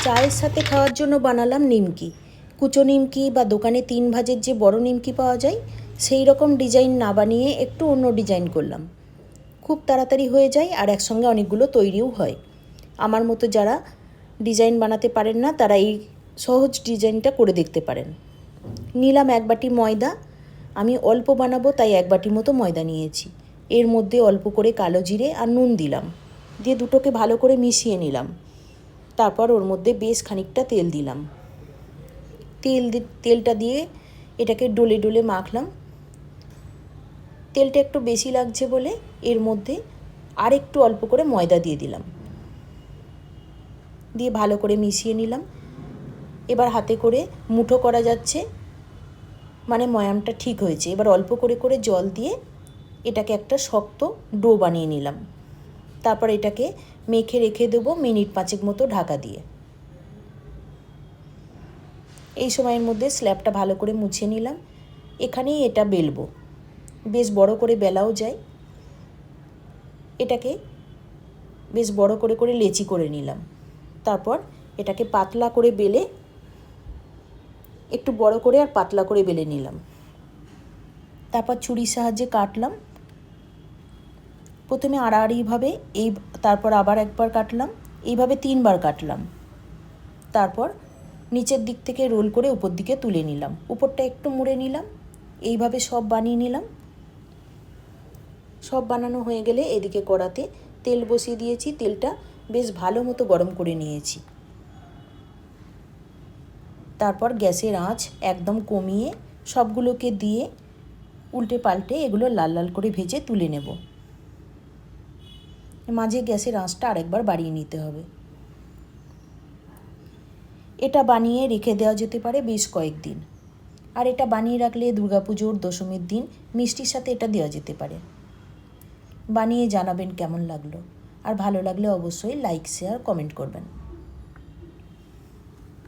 চায়ের সাথে খাওয়ার জন্য বানালাম নিমকি। কুচো নিমকি বা দোকানে 3 ভাজের যে বড় নিমকি পাওয়া যায় সেই রকম ডিজাইন না বানিয়ে একটু অন্য ডিজাইন করলাম। খুব তাড়াতাড়ি হয়ে যায় আর একসঙ্গে অনেকগুলো তৈরিও হয়। আমার মতো যারা ডিজাইন বানাতে পারেন না তারা এই সহজ ডিজাইনটা করে দেখতে পারেন। নিলাম 1 বাটি ময়দা। আমি অল্প বানাবো তাই 1 বাটি মতো ময়দা নিয়েছি। এর মধ্যে অল্প করে কালো জিরে আর নুন দিলাম, দিয়ে দুটোকে ভালো করে মিশিয়ে নিলাম। তারপর ওর মধ্যে বেশ খানিকটা তেল দিলাম। তেলটা দিয়ে এটাকে ডলে ডলে মাখলাম। তেলটা একটু বেশি লাগছে বলে এর মধ্যে আর একটু অল্প করে ময়দা দিয়ে দিলাম, দিয়ে ভালো করে মিশিয়ে নিলাম। এবার হাতে করে মুঠো করা যাচ্ছে, মানে ময়ামটা ঠিক হয়েছে। এবার অল্প করে করে জল দিয়ে এটাকে একটা শক্ত ডো বানিয়ে নিলাম। তারপর এটাকে মেখে রেখে দেবো মিনিট 5 মতো ঢাকা দিয়ে। এই সময়ের মধ্যে স্ল্যাবটা ভালো করে মুছে নিলাম। এখানেই এটা বেলবো, বেশ বড় করে বেলাও যায়। এটাকে বেশ বড় করে করে লেচি করে নিলাম। তারপর এটাকে পাতলা করে বেলে একটু বড় করে আর পাতলা করে বেলে নিলাম। তারপর ছুরির সাহায্যে কাটলাম। প্রথমে আড়াআড়িভাবে তারপর আবার একবার কাটলাম, এইভাবে 3 বার কাটলাম। তারপর নিচের দিক থেকে রোল করে উপর দিকে তুলে নিলাম, উপরটা একটু মুড়ে নিলাম। এইভাবে সব বানিয়ে নিলাম। সব বানানো হয়ে গেলে এদিকে কড়াতে তেল বসিয়ে দিয়েছি। তেলটা বেশ ভালো মতো গরম করে নিয়েছি। তারপর গ্যাসের আঁচ একদম কমিয়ে সবগুলোকে দিয়ে উল্টে পাল্টে এগুলো লাল লাল করে ভেজে তুলে নেব। মাঝে গ্যাসের আঁচটা আরেকবার বাড়িয়ে নিতে হবে। এটা বানিয়ে রেখে দেওয়া যেতে পারে বেশ কয়েকদিন। আর এটা বানিয়ে রাখলে দুর্গাপুজোর দশমীর দিন মিষ্টির সাথে এটা দেওয়া যেতে পারে। বানিয়ে জানাবেন কেমন লাগলো, আর ভালো লাগলে অবশ্যই লাইক, শেয়ার, কমেন্ট করবেন।